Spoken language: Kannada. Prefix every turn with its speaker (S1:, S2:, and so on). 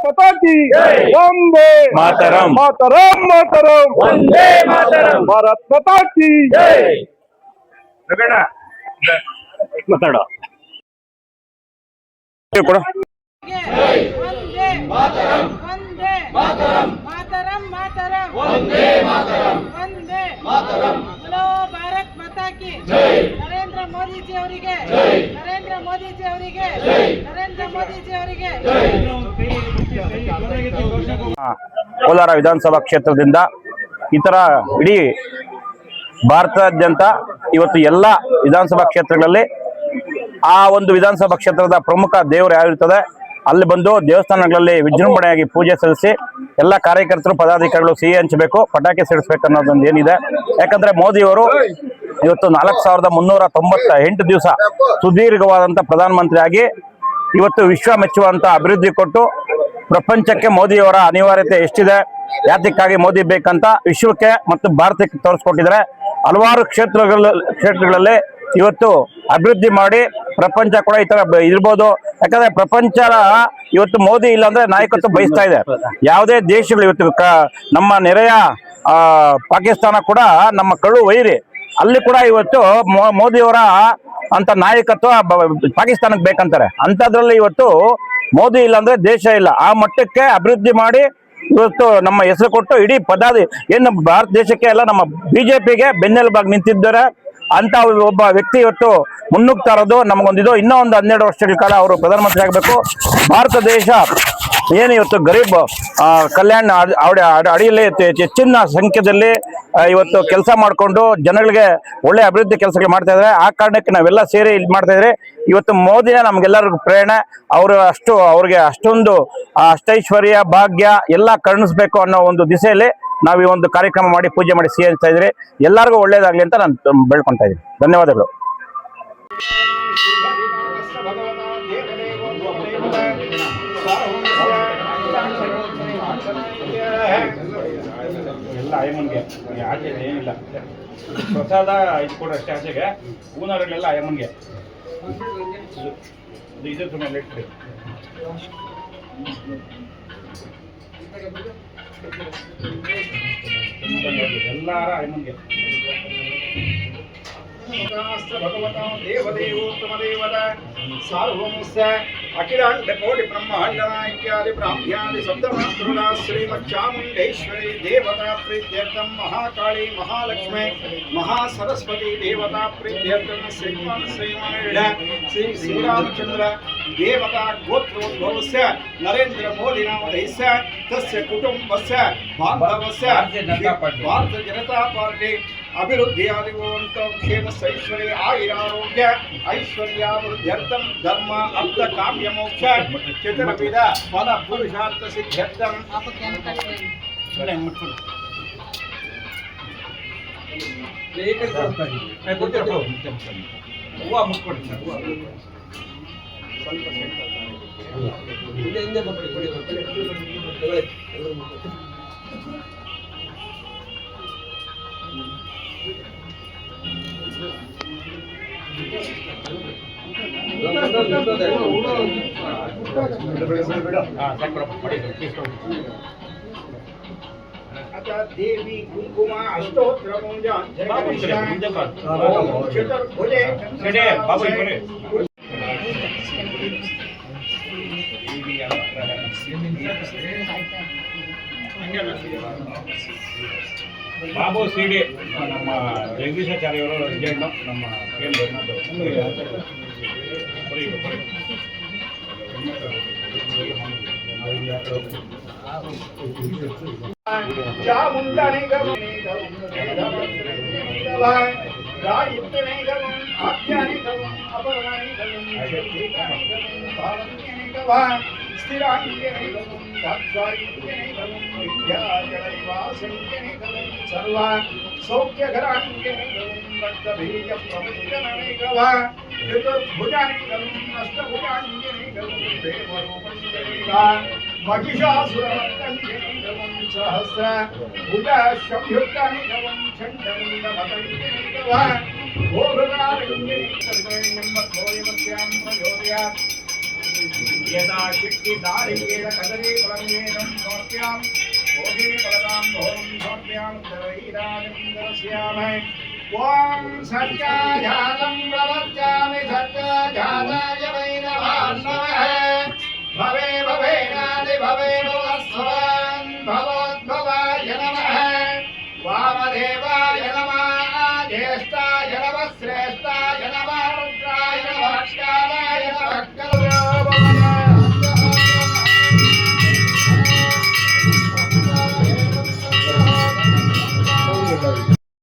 S1: माता की वंदे
S2: मातरम
S1: मातरम मातरम
S2: वंदे मातरम
S1: भारत माता की
S2: ಮಾತಾಡೋ
S3: वंदे मातरम वंदे मातरम मातरम मातरम वंदे मातरम वंदे मातरम बोलो भारत माता की जय नरेंद्र मोदी जी ಅವರಿಗೆ जय नरेंद्र मोदी जी ಅವರಿಗೆ जय नरेंद्र मोदी जी ಅವರಿಗೆ
S2: ಕೋಲಾರ ವಿಧಾನಸಭಾ ಕ್ಷೇತ್ರದಿಂದ ಇತರ ಇಡೀ ಭಾರತದಾದ್ಯಂತ ಇವತ್ತು ಎಲ್ಲ ವಿಧಾನಸಭಾ ಕ್ಷೇತ್ರಗಳಲ್ಲಿ ಆ ಒಂದು ವಿಧಾನಸಭಾ ಕ್ಷೇತ್ರದ ಪ್ರಮುಖ ದೇವರು ಯಾವಿರ್ತದೆ ಅಲ್ಲಿ ಬಂದು ದೇವಸ್ಥಾನಗಳಲ್ಲಿ ವಿಜೃಂಭಣೆಯಾಗಿ ಪೂಜೆ ಸಲ್ಲಿಸಿ ಎಲ್ಲ ಕಾರ್ಯಕರ್ತರು ಪದಾಧಿಕಾರಿಗಳು ಸಿಹಿ ಹಂಚಬೇಕು, ಪಟಾಕಿ ಸಿಡಿಸಬೇಕು ಅನ್ನೋದೊಂದು ಏನಿದೆ. ಯಾಕಂದ್ರೆ ಮೋದಿಯವರು ಇವತ್ತು 4398 ದಿವಸ ಸುದೀರ್ಘವಾದಂಥ ಪ್ರಧಾನಮಂತ್ರಿ ಆಗಿ ಇವತ್ತು ವಿಶ್ವ ಮೆಚ್ಚುವಂತ ಅಭಿವೃದ್ಧಿ ಕೊಟ್ಟು ಪ್ರಪಂಚಕ್ಕೆ ಮೋದಿಯವರ ಅನಿವಾರ್ಯತೆ ಎಷ್ಟಿದೆ, ಯಾತಕ್ಕಾಗಿ ಮೋದಿ ಬೇಕಂತ ವಿಶ್ವಕ್ಕೆ ಮತ್ತು ಭಾರತಕ್ಕೆ ತೋರಿಸ್ಕೊಟ್ಟಿದ್ದಾರೆ. ಹಲವಾರು ಕ್ಷೇತ್ರಗಳಲ್ಲಿ ಇವತ್ತು ಅಭಿವೃದ್ಧಿ ಮಾಡಿ ಪ್ರಪಂಚ ಕೂಡ ಈ ತರ ಇರ್ಬೋದು. ಯಾಕಂದ್ರೆ ಪ್ರಪಂಚ ಇವತ್ತು ಮೋದಿ ಇಲ್ಲ ಅಂದ್ರೆ ನಾಯಕತ್ವ ಬಯಸ್ತಾ ಇದೆ. ಯಾವುದೇ ದೇಶಗಳು ಇವತ್ತು ನಮ್ಮ ನೆರೆಯ ಪಾಕಿಸ್ತಾನ ಕೂಡ ನಮ್ಮ ಕಳ್ಳು ವೈರಿ, ಅಲ್ಲಿ ಕೂಡ ಇವತ್ತು ಮೋದಿಯವರ ಅಂತ ನಾಯಕತ್ವ ಪಾಕಿಸ್ತಾನಕ್ಕೆ ಬೇಕಂತಾರೆ. ಅಂಥದ್ರಲ್ಲಿ ಇವತ್ತು ಮೋದಿ ಇಲ್ಲ ಅಂದ್ರೆ ದೇಶ ಇಲ್ಲ. ಆ ಮಟ್ಟಕ್ಕೆ ಅಭಿವೃದ್ಧಿ ಮಾಡಿ ಇವತ್ತು ನಮ್ಮ ಹೆಸರು ಕೊಟ್ಟು ಇಡೀ ಏನು ಭಾರತ ದೇಶಕ್ಕೆ ಎಲ್ಲ ನಮ್ಮ ಬಿಜೆಪಿಗೆ ಬೆನ್ನೆಲುಬಾಗಿ ನಿಂತಿದ್ದಾರೆ ಅಂತ ಒಬ್ಬ ವ್ಯಕ್ತಿ ಇವತ್ತು ಮುನ್ನುಗ್ತಾ ಇರೋದು ನಮಗೊಂದಿದು. ಇನ್ನೂ ಒಂದು 12 ವರ್ಷಗಳ ಕಾಲ ಅವರು ಪ್ರಧಾನಮಂತ್ರಿ ಆಗಬೇಕು. ಭಾರತ ದೇಶ ಏನು ಇವತ್ತು ಗರೀಬ್ ಕಲ್ಯಾಣ ಅಡಿಯಲ್ಲಿ ಹೆಚ್ಚಿನ ಸಂಖ್ಯೆಯಲ್ಲಿ ಇವತ್ತು ಕೆಲಸ ಮಾಡಿಕೊಂಡು ಜನಗಳಿಗೆ ಒಳ್ಳೆ ಅಭಿವೃದ್ಧಿ ಕೆಲಸಗಳು ಮಾಡ್ತಾ ಇದ್ದಾರೆ. ಆ ಕಾರಣಕ್ಕೆ ನಾವೆಲ್ಲ ಸೇರಿ ಇಲ್ಲಿ ಮಾಡ್ತಾ ಇದ್ರೆ ಇವತ್ತು ಮೋದಿನ ನಮ್ಗೆಲ್ಲರಿಗೂ ಪ್ರೇರಣೆ. ಅವ್ರಿಗೆ ಅಷ್ಟೊಂದು ಅಷ್ಟೈಶ್ವರ್ಯ ಭಾಗ್ಯ ಎಲ್ಲ ಕರುಣಿಸ್ಬೇಕು ಅನ್ನೋ ಒಂದು ದಿಸೆಯಲ್ಲಿ ನಾವು ಈ ಒಂದು ಕಾರ್ಯಕ್ರಮ ಮಾಡಿ ಪೂಜೆ ಮಾಡಿ ಸಿಹಿ ಹಂಚ್ತಾ ಇದ್ರಿ. ಎಲ್ಲರಿಗೂ ಒಳ್ಳೇದಾಗ್ಲಿ ಅಂತ ನಾನು ಬೆಳ್ಕೊತಾ ಇದ್ದೀನಿ. ಧನ್ಯವಾದಗಳು.
S4: ಎಲ್ಲ ಅಯ್ಯಮ್ಮನ್ಗೆ ಆಚೆ ಏನಿಲ್ಲ, ಪ್ರಸಾದ ಇಟ್ಕೊಡ್ರಿ ಅಷ್ಟೇ. ಆಚೆಗೆ ಹೂನಾರಗಳೆಲ್ಲ ಅಯ್ಯಮ್ಮನ್ಗೆ ಇದ್ರ ಮೇಲೆ ಇಟ್ರಿ. ಎಲ್ಲಾರ ಅಯ್ಯಮ್ಮನ್ಗೆ ಭಗವತ ದೇವದೇವೋತ್ತಮ ದೇವತ ಸಾರ್ವಮಸ್ಯ ಅಖಿಲಾಂಡ ಕೋಟಿ ಬ್ರಹ್ಮಾಂಡ ನಾಯಕಾದಿ ಬ್ರಾಹ್ಮ್ಯಾದಿ ಸಪ್ತಮಾತೃಣ ಶ್ರೀಮಚ್ಚಾಮುಂಡೇಶ್ವರಿ ದೇವತಾ ಪ್ರೀತ್ಯರ್ಥಂ ಮಹಾಕಾಳಿ ಮಹಾಲಕ್ಷ್ಮಿ ಮಹಾಸರಸ್ವತಿ ದೇವತಾ ಪ್ರೀತ್ಯರ್ಥಂ ಶ್ರೀಮಾನ್ ಶ್ರೀ ಶ್ರೀರಾಮಚಂದ್ರ ದೇವತಾ ಗೋತ್ರೋದ್ಭವಸ್ಯ ನರೇಂದ್ರ ಮೋದಿ ನಾಮಧೇಯಸ್ಯ ತಸ್ಯ ಕುಟುಂಬಸ್ಯ ಬಾಂಧವಸ್ಯ ಭಾರತ ಜನತಾ ಪಾರ್ಟಿ ಅಭಿವೃದ್ಧಿಯಾದಿರುವಂಥ ಕ್ಷೇಮ ಐಶ್ವರ್ಯ ಆಯುರಾರೋಗ್ಯ ಐಶ್ವರ್ಯಾಭಿವೃದ್ಧ್ಯರ್ಥಂ ಧರ್ಮ ಅರ್ಥ ಕಾಮ್ಯ ಮೋಕ್ಷ ಚತುರ್ವಿಧ ಫಲ ಪುರುಷಾರ್ಥ ಸಿದ್ಧ್ಯರ್ಥಂ ಹೂವು ಮುಟ್ಕೊಡಿ ಸರ್. ದೇವಿ ಕುಂಕುಮ ಅಷ್ಟೋತ್ರ ಬಾಬು ಸಿಡಿ ನಮ್ಮ ಜಗದೀಶಾಚಾರ್ಯವರು ರಿಜೆಂಡ್ ನಮ್ಮ महिषासुरमर्दनं सहस्र भुजशम्युक्तानिकवं चण्डमुण्डमतैकैकवा गोभृतारण्यं प्रचोदयात् यदा शिक्ति दारिकेण कदली फलं
S5: ओम सत्याजातं प्रवक्ष्यामि सत्याजाताय वै नमः भवे भवेनादि भवे भवस्वान् भवोद्भवाय नमः वामदेवाय नमः ज्येष्ठाय